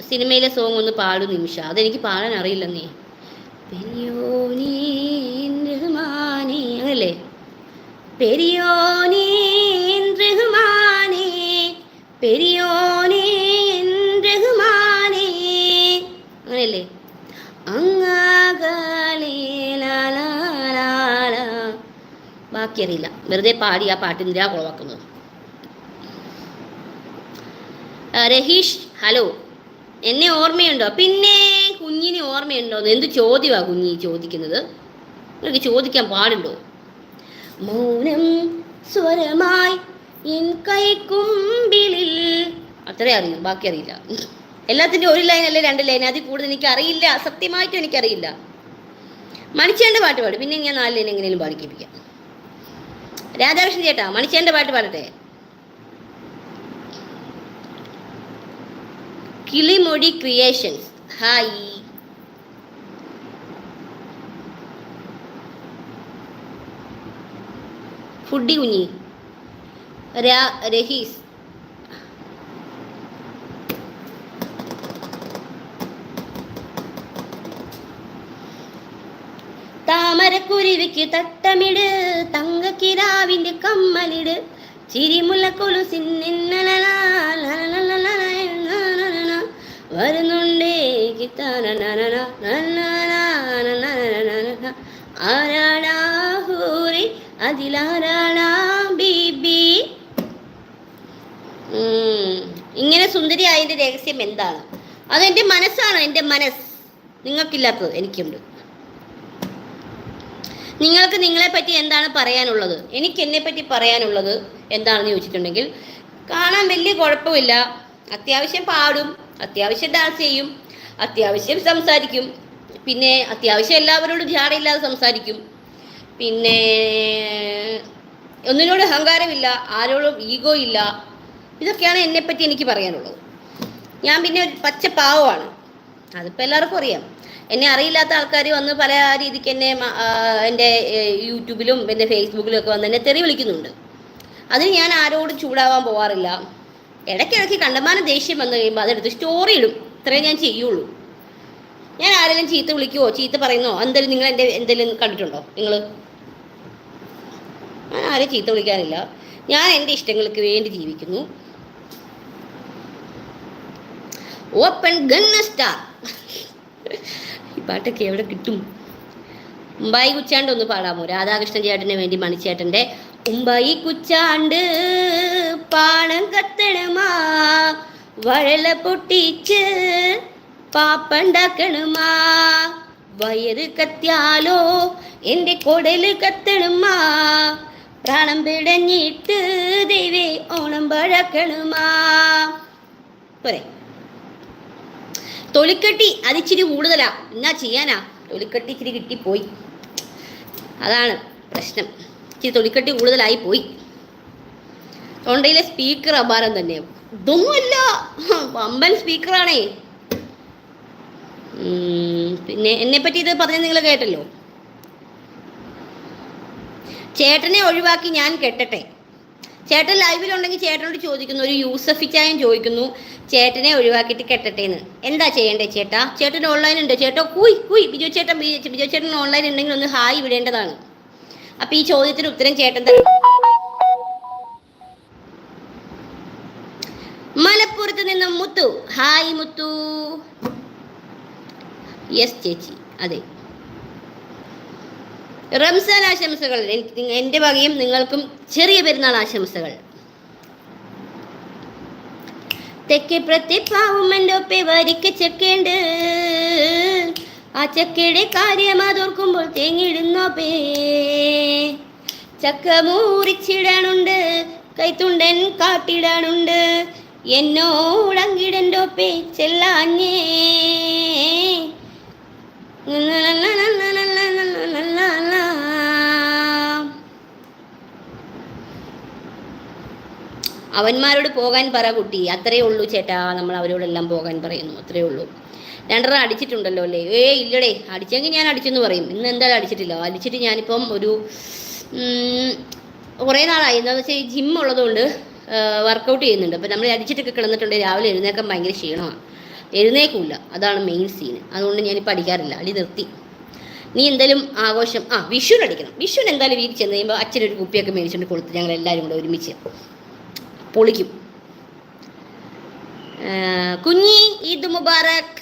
സിനിമയിലെ സോങ് ഒന്ന് പാടും നിമിഷ. അതെനിക്ക് പാടാൻ അറിയില്ലെന്നേ. പെരിയോനേ റഹ്മാനേ, അങ്ങനല്ലേ? പെരിയോനേ റഹ്മാനേ, പെരിയോനേ റഹ്മാനേ, അങ്ങനെയല്ലേ? അങ്ങാകലേ ലാലാലാല. ബാക്കി അറിയില്ല, വെറുതെ പാടി ആ പാട്ടിന്തിരാ കുളവാക്കുന്നത്. രഹീഷ്, ഹലോ, എന്നെ ഓർമ്മയുണ്ടോ? പിന്നെ കുഞ്ഞിനെ ഓർമ്മയുണ്ടോ? എന്ത് ചോദ്യമാണ് കുഞ്ഞി ചോദിക്കുന്നത്? നിങ്ങൾക്ക് ചോദിക്കാൻ പാടുണ്ടോ? മൗനം സ്വരമായി എൻ കൈക്കുമ്പിളിൽ, അത്രേ അറിയൂ, ബാക്കി അറിയില്ല. എല്ലാത്തിൻ്റെ ഒരു ലൈൻ അല്ലേ, 2 ലൈൻ, അതിൽ കൂടുതൽ എനിക്ക് അറിയില്ല, സത്യമായിട്ടും എനിക്കറിയില്ല. മണിച്ചേൻ്റെ പാട്ട് പാടും, പിന്നെ ഞാൻ 4 ലൈൻ എങ്ങനെയും പാടിക്കിപ്പിക്കാം. രാധാകൃഷ്ണൻ ചേട്ടാ, മണിച്ചേൻ്റെ പാട്ട് പാടട്ടെ. കിളിമൊഴി ക്രിയേഷൻസ്, ഹായ്. ഫുഡി കുഞ്ഞി, രഹീസ്, താമരക്കുരുവിക്ക് തട്ടമിട്, തങ്കക്കിരാവിൻ്റെ കമ്മലിട്, ചിരിമുല്ല വരുന്നുണ്ടേ ആരാടാഹൂറി അതിലാരാടാ ബീബി. ഇങ്ങനെ സുന്ദരിയായതിൻ്റെ രഹസ്യം എന്താണ്? അതെൻ്റെ മനസ്സാണ്, എൻ്റെ മനസ്സ്. നിങ്ങൾക്കില്ലാത്തത് എനിക്കുണ്ട്. നിങ്ങൾക്ക് നിങ്ങളെപ്പറ്റി എന്താണ് പറയാനുള്ളത്? എനിക്ക് എന്നെപ്പറ്റി പറയാനുള്ളത് എന്താണെന്ന് ചോദിച്ചിട്ടുണ്ടെങ്കിൽ, കാണാൻ വലിയ കുഴപ്പമില്ല, അത്യാവശ്യം പാടും, അത്യാവശ്യം ഡാൻസ് ചെയ്യും, അത്യാവശ്യം സംസാരിക്കും, പിന്നെ അത്യാവശ്യം എല്ലാവരോടും ജാടയില്ലാതെ സംസാരിക്കും, പിന്നെ ഒന്നിനോട് അഹങ്കാരമില്ല, ആരോടും ഈഗോ ഇല്ല. ഇതൊക്കെയാണ് എന്നെപ്പറ്റി എനിക്ക് പറയാനുള്ളത്. ഞാൻ പിന്നെ ഒരു പച്ച പാവമാണ്, അതിപ്പോൾ എല്ലാവർക്കും അറിയാം. എന്നെ അറിയില്ലാത്ത ആൾക്കാർ വന്ന് പല രീതിക്ക് എന്നെ എൻ്റെ യൂട്യൂബിലും എൻ്റെ ഫേസ്ബുക്കിലും ഒക്കെ വന്ന് എന്നെ തെറി വിളിക്കുന്നുണ്ട്. അതിന് ഞാൻ ആരോടും ചൂടാവാൻ പോകാറില്ല. ഇടയ്ക്കിടയ്ക്ക് കണ്ടമാനം ദേഷ്യം വന്നു കഴിയുമ്പോൾ അതെടുത്ത് സ്റ്റോറി ഇടും, ഇത്രയും ഞാൻ ചെയ്യുള്ളൂ. ഞാൻ ആരെങ്കിലും ചീത്ത വിളിക്കുവോ ചീത്ത പറയുന്നോ എന്തെങ്കിലും നിങ്ങൾ എൻ്റെ എന്തെങ്കിലും കണ്ടിട്ടുണ്ടോ? നിങ്ങൾ? ഞാൻ ആരെയും ചീത്ത വിളിക്കാറില്ല. ഞാൻ എൻ്റെ ഇഷ്ടങ്ങൾക്ക് വേണ്ടി ജീവിക്കുന്നു. Open gun star. ഈ പാട്ടൊക്കെ എവിടെ കിട്ടും? ഉമ്പായി കുച്ചാണ്ട് ഒന്ന് പാടാമോ? രാധാകൃഷ്ണൻ ചേട്ടന് വേണ്ടി മണിച്ചേട്ടൻ്റെ ഉമ്പായി കുച്ചാണ്ട് പാണം കത്തണമാ വഴല പൊട്ടിച്ച് പാപ്പണ്ടാക്കണുമാ, വയറ് കത്തിയാലോ എൻ്റെ കൊടല് കത്തണുമാ, പ്രാണം പിടഞ്ഞിട്ട് ദൈവേ ഓണം പഴക്കണുമാ. പോരെ. തൊലിക്കട്ടി അതിച്ചിരി കൂടുതലാ, എന്നാ ചെയ്യാനാ, തൊലിക്കട്ടി ഇച്ചിരി കിട്ടിപ്പോയി, അതാണ് പ്രശ്നം. ഇച്ചിരി തൊലിക്കട്ടി കൂടുതലായി പോയി. തൊണ്ടയിലെ സ്പീക്കർ അപാരം തന്നെ. ഇതൊന്നുമല്ല, വമ്പൻ സ്പീക്കറാണേ. പിന്നെ എന്നെ പറ്റി ഇത് പറഞ്ഞ് നിങ്ങൾ കേട്ടല്ലോ. ചേട്ടനെ ഒഴിവാക്കി ഞാൻ കെട്ടട്ടെ. ചേട്ടൻ ലൈവിലുണ്ടെങ്കിൽ ചേട്ടനോട് ചോദിക്കുന്നു, ഒരു യൂസഫിച്ചായൻ ചോദിക്കുന്നു, ചേട്ടനെ ഒഴിവാക്കിയിട്ട് കെട്ടട്ടേന്ന്. എന്താ ചെയ്യണ്ടേ ചേട്ടാ? ചേട്ടൻ ഓൺലൈൻ ഉണ്ട് ചേട്ടോ? ബിജു ചേട്ടൻ ഓൺലൈൻ ഉണ്ടെങ്കിൽ ഒന്ന് ഹായ് വിടേണ്ടതാണ്. അപ്പൊ ഈ ചോദ്യത്തിന് ഉത്തരം ചേട്ടൻ തരും. മലപ്പുറത്ത് നിന്നും മുത്തു, ഹായ് മുത്തു. യെസ് ചേച്ചി, അതെ. റംസാൻ ആശംസകൾ. എൻ്റെ വകയും നിങ്ങൾക്കും ചെറിയ പെരുന്നാൾ ആശംസകൾ. തെക്കേ പ്രത്യപ്പാവും എൻ്റെ ഒപ്പേ വരിക്ക ചക്കേണ്ട്, ആ ചക്കയുടെ കാര്യം അതോർക്കുമ്പോൾ തേങ്ങിടുന്നോ പേ. ചക്ക മൂറിച്ചിടാനുണ്ട്, കൈത്തുണ്ടൻ കാട്ടിടാനുണ്ട്, എന്നോടങ്കിടൻ്റെ ഒപ്പേ ചെല്ലാഞ്ഞേ. അവന്മാരോട് പോകാൻ പറ കുട്ടി, അത്രയേ ഉള്ളൂ ചേട്ടാ. നമ്മൾ അവരോടെല്ലാം പോകാൻ പറയുന്നു, അത്രയേ ഉള്ളൂ. രണ്ടെണ്ണം അടിച്ചിട്ടുണ്ടല്ലോ അല്ലേ? ഇല്ലടേ, അടിച്ചെങ്കിൽ ഞാൻ അടിച്ചെന്ന് പറയും. ഇന്ന് എന്തായാലും അടിച്ചിട്ടില്ല. അടിച്ചിട്ട് ഞാനിപ്പം ഒരു കുറേ നാളായി. എന്താണെന്ന് വെച്ചാൽ ഈ ജിം ഉള്ളതുകൊണ്ട് വർക്കൗട്ട് ചെയ്യുന്നുണ്ട്. അപ്പം നമ്മൾ അടിച്ചിട്ടൊക്കെ കിടന്നിട്ടുണ്ടെങ്കിൽ രാവിലെ എഴുന്നേക്കാൻ ഭയങ്കര ക്ഷീണമാണ്, എഴുന്നേക്കില്ല. അതാണ് മെയിൻ സീന്. അതുകൊണ്ട് ഞാനിപ്പോൾ അടിക്കാറില്ല, അടി നിർത്തി. നീ എന്തായാലും ആഘോഷം വിഷുവിന് അടിക്കണം. വിഷുവിന് എന്തായാലും വീട്ടിൽ ചെന്ന് കഴിയുമ്പോൾ അച്ഛനൊരു കുപ്പിയൊക്കെ മേടിച്ചുകൊണ്ട് കൊടുത്ത് ഞങ്ങൾ എല്ലാവരും കൂടെ ഒരുമിച്ച് പൊളിക്കും. കുഞ്ഞി ഈദ് മുബാറക്.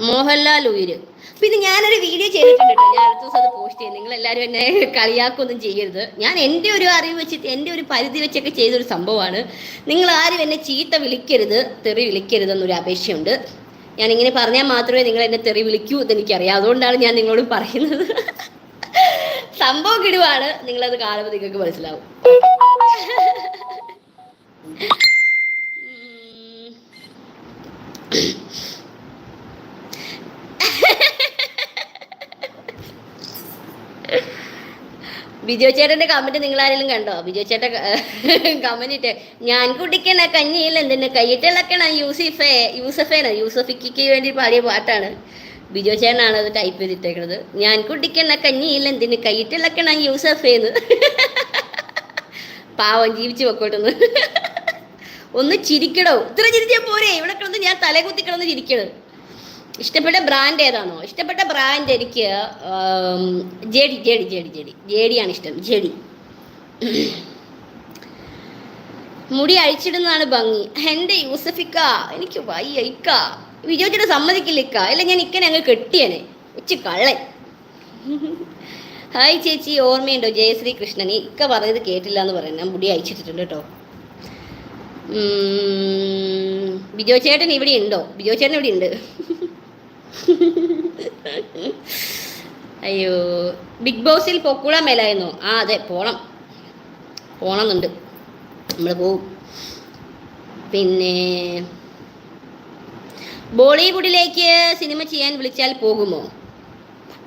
മോഹൻലാൽ ഉയര്. പിന്നെ ഞാനൊരു വീഡിയോ ചെയ്തിട്ടുണ്ട് കേട്ടോ, ഞാൻ അടുത്ത ദിവസം അത് പോസ്റ്റ് ചെയ്യും. നിങ്ങളെല്ലാവരും എന്നെ കളിയാക്കൊന്നും ചെയ്യരുത്. ഞാൻ എൻ്റെ ഒരു അറിവ് വെച്ചിട്ട് എൻ്റെ ഒരു പരിധി വെച്ചൊക്കെ ചെയ്തൊരു സംഭവമാണ്. നിങ്ങൾ ആരും എന്നെ ചീത്ത വിളിക്കരുത്, തെറി വിളിക്കരുതെന്നൊരു അപേക്ഷയുണ്ട്. ഞാനിങ്ങനെ പറഞ്ഞാൽ മാത്രമേ നിങ്ങൾ എന്നെ തെറി വിളിക്കൂ എന്നെനിക്കറിയാം. അതുകൊണ്ടാണ് ഞാൻ നിങ്ങളോട് പറയുന്നത്. സംഭവം കിടുവാണ്, നിങ്ങളത് കാണുമ്പോൾ നിങ്ങൾക്ക് മനസ്സിലാവും. ബിജോ ചേട്ടൻ്റെ കമൻറ്റ് നിങ്ങളാരെങ്കിലും കണ്ടോ? ബിജോ ചേട്ടൻ കമൻറ്റ് ഇട്ട്, ഞാൻ കുടിക്കണ കഞ്ഞിയിൽ എന്തിന് കൈയിട്ടിളക്കണ യൂസഫിക്ക് വേണ്ടി പാടിയ പാട്ടാണ്. ബിജോ ചേട്ടനാണ് അത് ടൈപ്പ് ചെയ്തിട്ടേക്കുന്നത്. ഞാൻ കുടിക്കണ കഞ്ഞിയിൽ എന്തിന് കൈയിട്ടിളക്കണ യൂസഫേന്ന്. പാവം ജീവിച്ചു പൊക്കോട്ടെന്ന്. ഒന്ന് ചിരിക്കണോ? ഇത്ര ചിരിച്ചാൽ പോരെ? ഇവിടെ കിടന്ന് ഞാൻ തലേ കുത്തി കിടന്ന് ചിരിക്കണം. ഇഷ്ടപ്പെട്ട ബ്രാൻഡ് ഏതാണോ? ഇഷ്ടപ്പെട്ട ബ്രാൻഡ് എനിക്ക് ജേഡിയാണ് ഇഷ്ടം. ജേഡി മുടി അഴിച്ചിടുന്നതാണ് ഭംഗി. എൻ്റെ യൂസഫിക്ക എനിക്ക് വയ്യക്ക. വിജയിച്ചിട്ട് സമ്മതിക്കില്ലിക്ക. അല്ല ഞാൻ ഇക്കനെ അങ്ങ് കെട്ടിയനെ ഉച്ച കള്ളൻ. ഹായ് ചേച്ചി, ഓർമ്മയുണ്ടോ ജയശ്രീ കൃഷ്ണൻ? ഇക്ക പറഞ്ഞത് കേട്ടില്ല എന്ന് പറയുന്നത്. ഞാൻ മുടി അയച്ചിട്ടിട്ടുണ്ട് കേട്ടോ. ബിജോ ചേട്ടൻ ഇവിടെ ഉണ്ടോ? ബിജോ ചേട്ടൻ ഇവിടെ ഉണ്ട്. അയ്യോ, ബിഗ് ബോസിൽ പൊക്കൂടാൻ മേലായിരുന്നു. അതെ, പോണമെന്നുണ്ട്. നമ്മൾ പോവും. പിന്നെ ബോളിവുഡിലേക്ക് സിനിമ ചെയ്യാൻ വിളിച്ചാൽ പോകുമോ?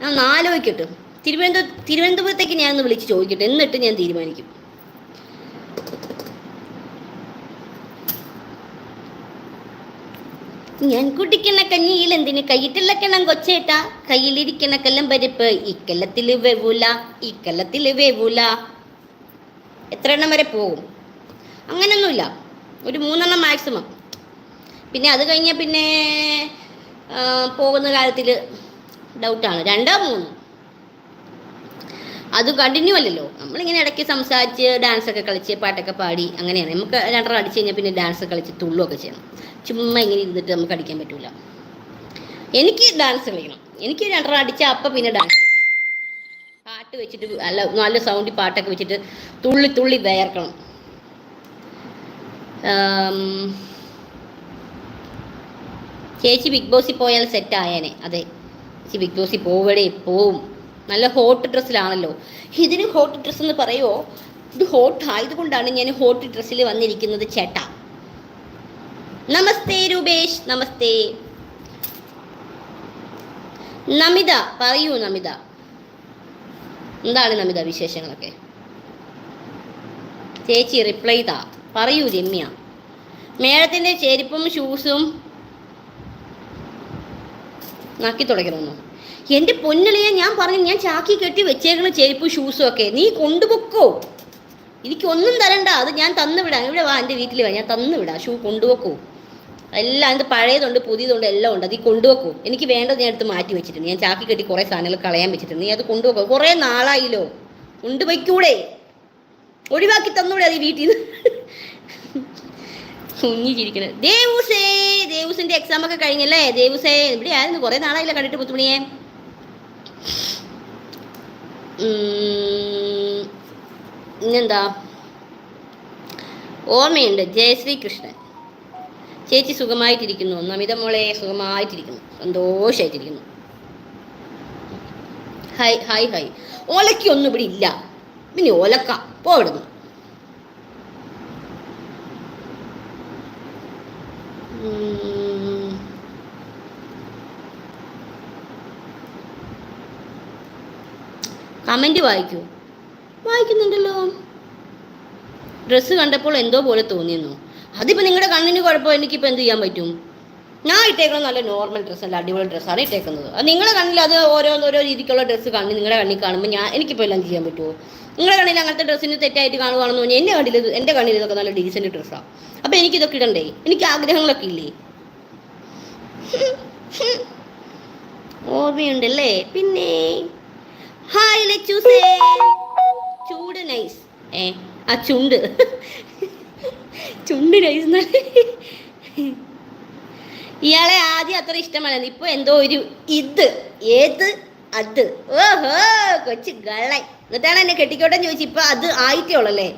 ഞാൻ ആലോചിക്കട്ടെ. തിരുവനന്തപുരത്തേക്ക് ഞാനൊന്ന് വിളിച്ച് ചോദിക്കട്ടെ, എന്നിട്ട് ഞാൻ തീരുമാനിക്കും. ഞാൻ കുടിക്കണ കഞ്ഞിയിൽ എന്തിന് കൈയിട്ടിളക്കണം കൊച്ചേട്ടാ, കയ്യിലിരിക്കണ കല്ലം പരിപ്പ് ഇക്കല്ലത്തിൽ വേവൂല. എത്ര എണ്ണം വരെ പോകും? അങ്ങനെയൊന്നുമില്ല, ഒരു 3 മാക്സിമം. പിന്നെ അത് കഴിഞ്ഞാൽ പിന്നെ പോകുന്ന കാര്യത്തിൽ ഡൗട്ടാണ്. 2 3 അത് കണ്ടിന്യൂ അല്ലല്ലോ. നമ്മളിങ്ങനെ ഇടയ്ക്ക് സംസാരിച്ച് ഡാൻസൊക്കെ കളിച്ച് പാട്ടൊക്കെ പാടി അങ്ങനെയാണ്. നമുക്ക് 2 അടിച്ച് കഴിഞ്ഞാൽ പിന്നെ ഡാൻസ് കളിച്ച് തുള്ളുമൊക്കെ ചെയ്യണം. ചുമ്മാ ഇങ്ങനെ ഇരുന്നിട്ട് നമുക്ക് അടിക്കാൻ പറ്റില്ല. എനിക്ക് ഡാൻസ് കളിക്കണം. എനിക്ക് 2 അടിച്ചാൽ അപ്പം പിന്നെ ഡാൻസ് കളിക്കണം. പാട്ട് വെച്ചിട്ട് നല്ല നല്ല സൗണ്ടിൽ പാട്ടൊക്കെ വെച്ചിട്ട് തുള്ളി തുള്ളി വേർക്കണം. ചേച്ചി ബിഗ് ബോസിൽ പോയാൽ സെറ്റ് ആയേനെ. അതെ, ചേച്ചി ബിഗ് ബോസിൽ പോവടേ, പോവും. നല്ല ഹോട്ട് ഡ്രസ്സിലാണല്ലോ. ഇതിന് ഹോട്ട് ഡ്രസ്സ് എന്ന് പറയുമോ? ഇത് ഹോട്ട് ആയതുകൊണ്ടാണ് ഞാൻ ഹോട്ട് ഡ്രസ്സിൽ വന്നിരിക്കുന്നത് ചേട്ടാ. നമസ്തേ രൂപേഷ്, നമസ്തേ. നമിത പറയൂ. നമിത, എന്താണ് നമിത വിശേഷങ്ങളൊക്കെ? ചേച്ചി റിപ്ലൈ താ, പറയൂ. രമ്യ, മേഡത്തിൻ്റെ ചെരുപ്പും ഷൂസും നാക്കി തുടക്കണമെന്നോ? എൻ്റെ പൊന്നളിയെ, ഞാൻ പറഞ്ഞു, ഞാൻ ചാക്കി കെട്ടി വെച്ചേക്കണ ചെരുപ്പും ഷൂസും ഒക്കെ നീ കൊണ്ടുപോക്കോ. എനിക്കൊന്നും തരണ്ട, അത് ഞാൻ തന്നുവിടാം. ഇവിടെ വാ, എൻ്റെ വീട്ടിൽ വാ, ഞാൻ തന്നുവിടാം. ഷൂ കൊണ്ടുപോക്കൂ. എല്ലാം ഇത് പഴയതുണ്ട് പുതിയതുണ്ട് എല്ലാം ഉണ്ട്. അത് ഈ കൊണ്ടുവെക്കൂ. എനിക്ക് വേണ്ടത് ഞാൻ എടുത്ത് മാറ്റി വെച്ചിട്ടുണ്ട്. ഞാൻ ചാക്കി കെട്ടി കുറേ സാധനങ്ങൾ കളയാൻ വെച്ചിട്ടുണ്ട്. നീ അത് കൊണ്ടുവെക്കോ. കുറേ നാളായില്ലോ, കൊണ്ടുപോയിക്കൂടെ? ഒഴിവാക്കി തന്നൂടെ അത് ഈ വീട്ടിൽ നിന്ന്? കുഞ്ഞിച്ചിരിക്കണേ. ദേവൂസേ, ദേവൂസിന്റെ എക്സാം ഒക്കെ കഴിഞ്ഞല്ലേ? ദേവൂസേ ഇവിടെ ആയിരുന്നു, കുറേ നാളായില്ല കണ്ടിട്ട് മുത്തുമണിയെ. ഇന്നെന്താ ഓർമ്മയുണ്ട്. ജയശ്രീ കൃഷ്ണൻ, ചേച്ചി സുഖമായിട്ടിരിക്കുന്നു. നമിത മോളെ സുഖമായിട്ടിരിക്കുന്നു, സന്തോഷമായിട്ടിരിക്കുന്നു. Hi hi hi. ഓലക്കൊന്നും ഇവിടെ ഇല്ല. പിന്നെ ഓലക്ക പോടുന്നു. കമൻറ്റ് വായിക്കൂ. വായിക്കുന്നുണ്ടല്ലോ. ഡ്രസ്സ് കണ്ടപ്പോൾ എന്തോ പോലെ തോന്നിയെന്നു. അതിപ്പോൾ നിങ്ങളുടെ കണ്ണിന് കുഴപ്പം, എനിക്കിപ്പോൾ എന്ത് ചെയ്യാൻ പറ്റും? ഞാൻ ഇട്ടേക്കുന്നത് നല്ല നോർമൽ ഡ്രസ്സല്ല, അടിപൊളി ഡ്രസ്സാണ് ഇട്ടേക്കുന്നത്. അത് നിങ്ങളുടെ കണ്ണിൽ അത് ഓരോ രീതിക്കുള്ള ഡ്രസ്സ് കണ്ണിൽ നിങ്ങളുടെ കണ്ണിൽ കാണുമ്പോൾ എനിക്കിപ്പോൾ എല്ലാം ചെയ്യാൻ പറ്റുമോ? നിങ്ങളുടെ കണ്ണിൽ അങ്ങനത്തെ ഡ്രസ്സിന് തെറ്റായിട്ട് കാണുകയാണെന്ന് പറഞ്ഞാൽ എൻ്റെ കണ്ണിൽ ഇതൊക്കെ നല്ല ഡീസൻറ്റ് ഡ്രസ്സാണ്. അപ്പോൾ എനിക്കിതൊക്കെ ഇടണ്ടേ? എനിക്ക് ആഗ്രഹങ്ങളൊക്കെ ഇല്ലേ? ഓർമ്മയുണ്ടല്ലേ? പിന്നെ ഹായ് ലച്ചൂസേ. ചൂട് നൈസ്. ആ ചുണ്ട് നൈസ്. ഇയാളെ ആദ്യം അത്ര ഇഷ്ടമല്ലായിരുന്നു, ഇപ്പൊ എന്തോ ഒരു ഏത് അത്. ഓഹോ, കൊച്ചു ഗള്ളൻ. എന്നിട്ടാണ് എന്നെ കെട്ടിക്കോട്ടെന്ന് ചോദിച്ചു. ഇപ്പൊ അത് ആയിട്ടേ ഉള്ളല്ലേ?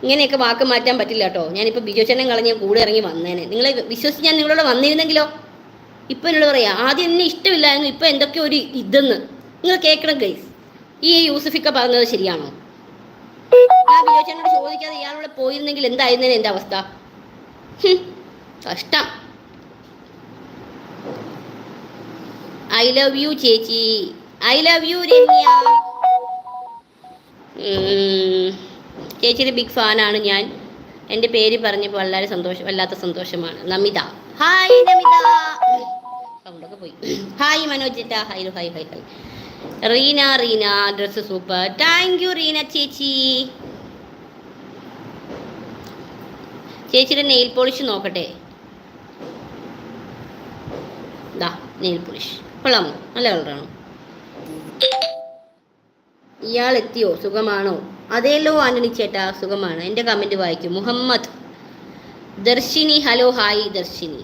ഇങ്ങനെയൊക്കെ വാക്ക് മാറ്റാൻ പറ്റില്ല കേട്ടോ. ഞാനിപ്പോൾ ബിജോച്ചനം കളഞ്ഞ് കൂടെ ഇറങ്ങി വന്നേനെ. നിങ്ങളെ വിശ്വസിച്ച് ഞാൻ നിങ്ങളോട് വന്നിരുന്നെങ്കിലോ? ഇപ്പം എന്നോട് പറയാം ആദ്യം എന്നെ ഇഷ്ടമില്ലായിരുന്നു, ഇപ്പം എന്തൊക്കെ ഒരു ഇതെന്ന്. നിങ്ങൾ കേൾക്കണം ഗൈസ്. ഈ യൂസഫിക്ക പറഞ്ഞത് ശരിയാണോ? ഞാൻ ബിജോച്ചനോട് ചോദിക്കാതെ ഇയാളോട് പോയിരുന്നെങ്കിൽ എന്തായിരുന്നേനെ എൻ്റെ അവസ്ഥ? കഷ്ടം. ഐ ലവ് യു ചേച്ചി. I love U Ramya. ചേച്ചിയുടെ ബിഗ് ഫാനാണ് ഞാൻ. എൻ്റെ പേര് പറഞ്ഞപ്പോൾ വളരെ വല്ലാത്ത സന്തോഷമാണ്. നമിത. ഹായ് നമിത. സൗണ്ടൊക്കെ പോയി. ഹായ് മനോജ് ചേട്ടാ. Hi hi hi hi. Reena dress super. Thank you Reena ചേച്ചി. ചേച്ചിയുടെ നെയിൽ പോളിഷ് നോക്കട്ടെ. ദാ നെയിൽ പോളിഷ് കൊള്ളാമോ? നല്ല കളറാണോ? ഇയാൾ എത്തിയോ? സുഖമാണോ? അതേല്ലോ ആന്റണി ചേട്ടാ, സുഖമാണ്. എൻ്റെ കമൻറ്റ് വായിക്കും. മുഹമ്മദ് ദർശിനി. Hello hi Darshini.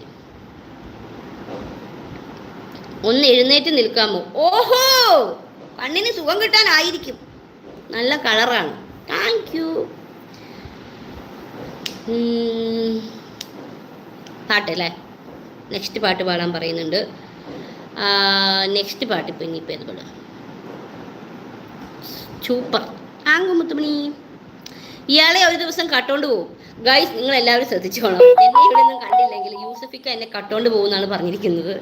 ഒന്ന് എഴുന്നേറ്റ് നിൽക്കാമോ? ഓഹോ, കണ്ണിന് സുഖം കിട്ടാനായിരിക്കും. നല്ല കളറാണ്. Thank you. പാട്ടല്ലേ? നെക്സ്റ്റ് പാട്ട് പാടാൻ പറയുന്നുണ്ട്. നെക്സ്റ്റ് പാട്ട് ഇപ്പം ഇനിയിപ്പോൾ ഏത് പാടാം? സൂപ്പർ. ആങ്കുമുത്തുമണി. ഇയാളെ ഒരു ദിവസം കട്ടോണ്ട് പോകും. ഗൈസ്, നിങ്ങൾ എല്ലാവരും ശ്രദ്ധിച്ചോണം. എന്നെ ഇവിടെ ഒന്നും കണ്ടില്ലെങ്കിൽ യൂസഫിക്ക എന്നെ കട്ടോണ്ട് പോകുമെന്നാണ് പറഞ്ഞിരിക്കുന്നത്.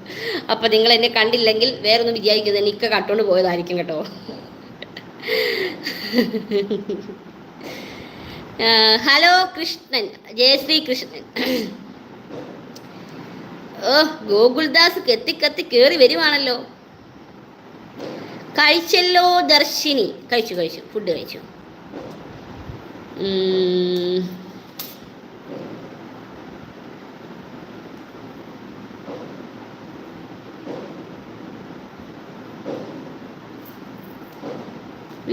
അപ്പം നിങ്ങൾ എന്നെ കണ്ടില്ലെങ്കിൽ വേറൊന്നും വിചാരിക്കുന്നത് എനിക്ക് കട്ടോണ്ട് പോയതായിരിക്കും കേട്ടോ. ഹലോ കൃഷ്ണൻ, ജയശ്രീ കൃഷ്ണൻ. ഗോകുൽദാസ് കത്തി കയറി വരുവാണല്ലോ. കഴിച്ചല്ലോ ദർശിനി. കഴിച്ചു ഫുഡ് കഴിച്ചു.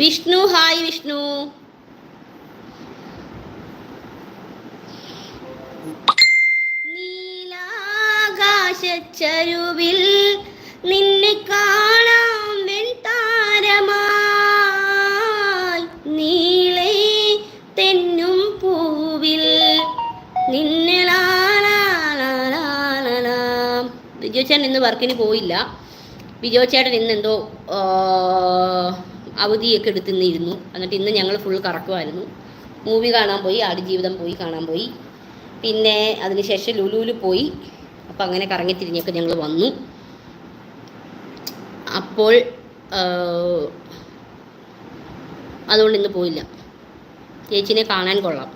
വിഷ്ണു. ഹായ് വിഷ്ണു. നീലാകാശച്ചരുവിൽ നിന്നെ കാണാം വെൺതാരമായി. നിന്നെ ബിജു ചേട്ടൻ ഇന്ന് വർക്കിന് പോയില്ല. ബിജു ചേട്ടൻ ഇന്ന് എന്തോ അവധിയൊക്കെ എടുത്തിരുന്നു. എന്നിട്ട് ഇന്ന് ഞങ്ങൾ ഫുൾ കറക്കുമായിരുന്നു. മൂവി കാണാൻ പോയി, ആടുജീവിതം പോയി കാണാൻ പോയി. പിന്നെ അതിനുശേഷം ലുലുവിൽ പോയി. അപ്പം അങ്ങനെ കറങ്ങിത്തിരിഞ്ഞൊക്കെ ഞങ്ങൾ വന്നു. അപ്പോൾ അതുകൊണ്ട് ഇന്ന് പോയില്ല. ചേച്ചിനെ കാണാൻ കൊള്ളാം.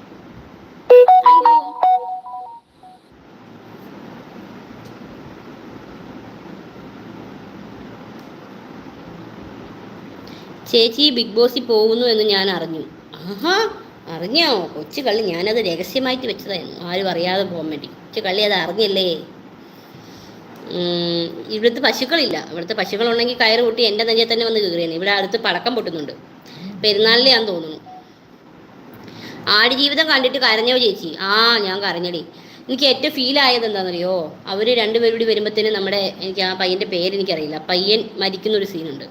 ചേച്ചി ബിഗ് ബോസിൽ പോകുന്നു എന്ന് ഞാൻ അറിഞ്ഞു. ആഹാ, അറിഞ്ഞോ? കൊച്ചു കള്ളി. ഞാനത് രഹസ്യമായിട്ട് വെച്ചതായിരുന്നു, ആരും അറിയാതെ പോകാൻ വേണ്ടി. കൊച്ചു കള്ളി അത് അറിഞ്ഞല്ലേ. ഇവിടുത്തെ പശുക്കളില്ല. ഇവിടുത്തെ പശുക്കളുണ്ടെങ്കിൽ കയറ് കൂട്ടി എൻ്റെ നെഞ്ചെ തന്നെ വന്ന് കയറിയാണ്. ഇവിടെ അടുത്ത് പടക്കം പൊട്ടുന്നുണ്ട്. പെരുന്നാളിലെയാന്ന് തോന്നുന്നു. ആടുജീവിതം കണ്ടിട്ട് കരഞ്ഞോ ചേച്ചി? ഞാൻ കരഞ്ഞടി. എനിക്ക് ഏറ്റവും ഫീൽ ആയത് എന്താണെന്നറിയോ? അവർ രണ്ടുപേരും കൂടി വരുമ്പോഴത്തേനും എനിക്ക് ആ പയ്യൻ്റെ പേരെനിക്കറിയില്ല, പയ്യൻ മരിക്കുന്ന ഒരു സീനുണ്ട്.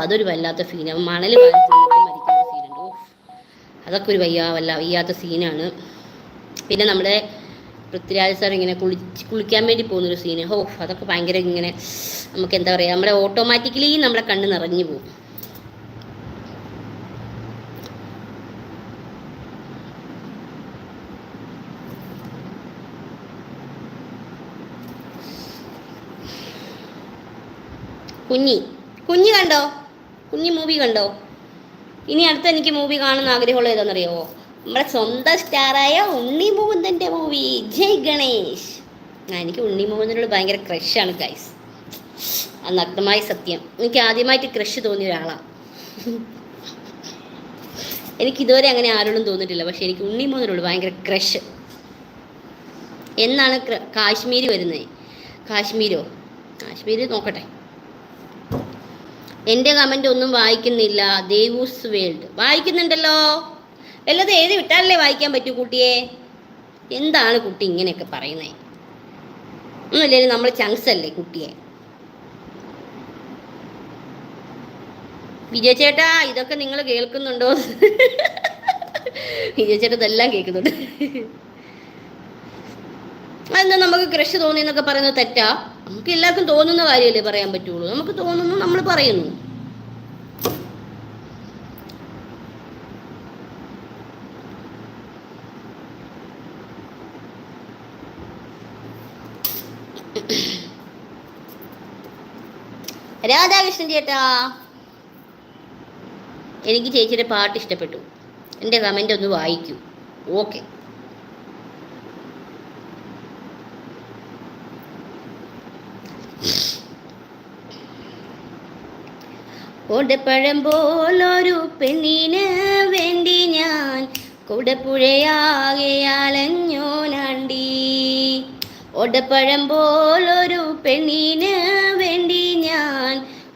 അതൊരു വല്ലാത്ത സീനാണ്. മണൽ മരിക്കുന്ന ഒരു സീനുണ്ട്. അതൊക്കെ ഒരു വയ്യാത്ത സീനാണ്. പിന്നെ നമ്മുടെ പൃഥ്വിരാജ് സാർ ഇങ്ങനെ കുളിക്കാൻ വേണ്ടി പോകുന്നൊരു സീന്. അതൊക്കെ ഭയങ്കര ഇങ്ങനെ നമുക്ക് എന്താ പറയുക, നമ്മുടെ ഓട്ടോമാറ്റിക്കലി നമ്മുടെ കണ്ണ് നിറഞ്ഞു പോകും. കുഞ്ഞി കണ്ടോ? കുഞ്ഞി മൂവി കണ്ടോ? ഇനി അടുത്ത എനിക്ക് മൂവി കാണുന്ന ആഗ്രഹമുള്ള ഏതാണെന്നറിയോ? നമ്മുടെ സ്വന്തം സ്റ്റാറായ ഉണ്ണി മുകുന്ദൻ്റെ മൂവി ജയ് ഗണേഷ്. എനിക്ക് ഉണ്ണി മുകുന്ദനോട് ഭയങ്കര ക്രഷാണ് ഗൈസ്. അത് നഗ്നമായ സത്യം. എനിക്ക് ആദ്യമായിട്ട് ക്രഷ് തോന്നിയ ഒരാളാണ്. എനിക്കിതുവരെ അങ്ങനെ ആരോടും തോന്നിയിട്ടില്ല. പക്ഷെ എനിക്ക് ഉണ്ണി മുകുന്ദനോട് ഭയങ്കര ക്രഷ്. എന്നാണ് കാശ്മീർ വരുന്നത്? കാശ്മീർ നോക്കട്ടെ. എൻ്റെ കമൻ്റ് ഒന്നും വായിക്കുന്നില്ല. ദേവൂസ് വേൾഡ് വായിക്കുന്നുണ്ടല്ലോ. വല്ലതും എഴുതി വിട്ടാലല്ലേ വായിക്കാൻ പറ്റൂ കുട്ടിയെ. എന്താണ് കുട്ടി ഇങ്ങനെയൊക്കെ പറയുന്നത്? ഒന്നുമില്ലേ, നമ്മൾ ചങ്സ് അല്ലേ കുട്ടിയെ. വിജയ ചേട്ടാ, ഇതൊക്കെ നിങ്ങൾ കേൾക്കുന്നുണ്ടോ? വിജയ ചേട്ടാ ഇതെല്ലാം കേൾക്കുന്നുണ്ട്. അതെന്താ നമുക്ക് ക്രഷ് തോന്നി എന്നൊക്കെ പറയുന്നത് തെറ്റാ? നമുക്ക് എല്ലാവർക്കും തോന്നുന്ന കാര്യമല്ലേ പറയാൻ പറ്റുള്ളൂ. നമുക്ക് തോന്നുന്നു, നമ്മൾ പറയുന്നു. രാധാകൃഷ്ണൻ ചേട്ടാ, എനിക്ക് ചേച്ചിയുടെ പാട്ട് ഇഷ്ടപ്പെട്ടു. എൻ്റെ കമൻ്റ് ഒന്ന് വായിക്കൂ. ഓക്കെ. ഓടപ്പഴം പോലൊരു പെണ്ണിന് വേണ്ടി ഞാൻ കുടപ്പുഴയാകെ അലഞ്ഞോലാണ്ടി. ഓടപ്പഴം പോലൊരു പെണ്ണിന് വേണ്ടി ഞാൻ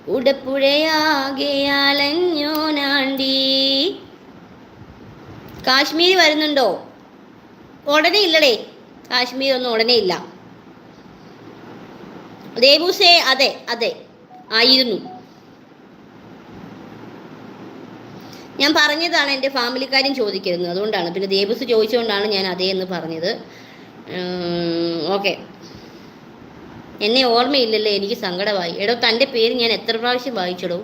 കുടപ്പുഴയാകെ അലഞ്ഞോലാണ്ടി. കാശ്മീർ വരുന്നുണ്ടോ? ഉടനെ ഇല്ലടേ, കാശ്മീർ ഒന്നും ഉടനെ ഇല്ല. ദേവൂസേ, അതെ ആയിരുന്നു. ഞാൻ പറഞ്ഞതാണ്, എൻ്റെ ഫാമിലിക്കാരും ചോദിക്കരുത്, അതുകൊണ്ടാണ്. പിന്നെ ദേവസ് ചോദിച്ചുകൊണ്ടാണ് ഞാൻ അതേ എന്ന് പറഞ്ഞത്. ഓക്കെ. എന്നെ ഓർമ്മയില്ലല്ലോ, എനിക്ക് സങ്കടമായി. എടോ, തൻ്റെ പേര് ഞാൻ എത്ര പ്രാവശ്യം വായിച്ചടോ?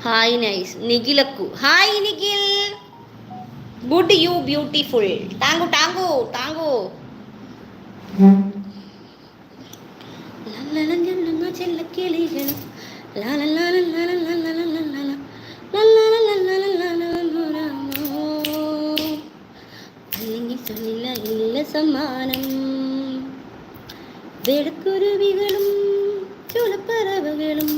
Hi nice. നിഖിലക്കു, hi Nikhil. Good, you beautiful. Thank you. ചെല്ലക്കിളികൾ അല്ലെങ്കിൽ ചൊല്ല സമ്മാനം. വെടുക്കുരുവികളും ചുളപ്പറവുകളും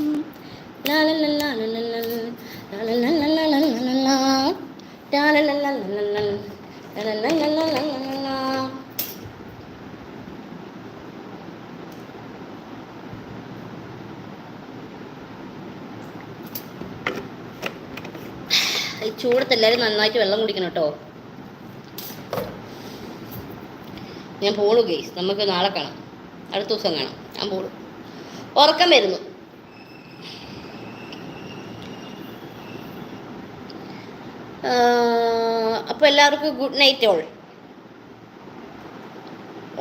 ഈ ചൂടത്ത് എല്ലാവരും നന്നായിട്ട് വെള്ളം കുടിക്കണം കേട്ടോ. ഞാൻ പോണു ഗെയ്സ്, നമുക്ക് നാളെ കാണാം, അടുത്ത ദിവസം കാണാം. ഞാൻ പോണു, ഉറക്കം വരുന്നു. അപ്പോൾ എല്ലാവർക്കും ഗുഡ് നൈറ്റ് ഓൾ.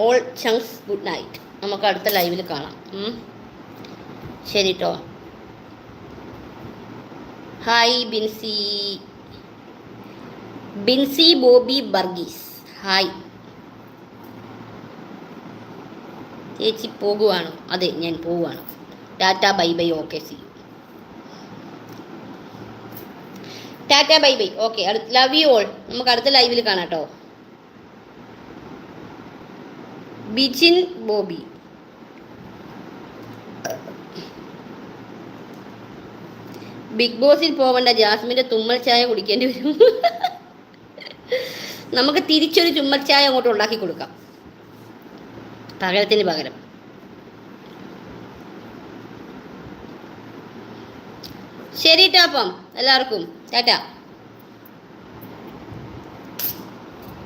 ഓൾ ചങ്സ് ഗുഡ് നൈറ്റ്. നമുക്ക് അടുത്ത ലൈവിൽ കാണാം. ശരി കേട്ടോ. Hi Binsy Bobby Varghese. Hi ചേച്ചി, പോകുവാണോ? അതെ, ഞാൻ പോവുകയാണ്. Tata bye bye. Okay, see you. Tata bye bye. Okay, love you all. നമുക്ക് അടുത്ത ലൈവിൽ കാണാം കേട്ടോ. ബിജിൻ ബോബി. ബിഗ് ബോസിൽ പോകണ്ട, ജാസ്മിൻ്റെ തുമ്മൽ ചായ കുടിക്കേണ്ടി വരും. നമുക്ക് തിരിച്ചൊരു തുമ്മൽ ചായ അങ്ങോട്ട് ഉണ്ടാക്കി കൊടുക്കാം, പകരത്തിന് പകരം. ശരി ട്ടോ, അപ്പം എല്ലാവർക്കും ടാറ്റ.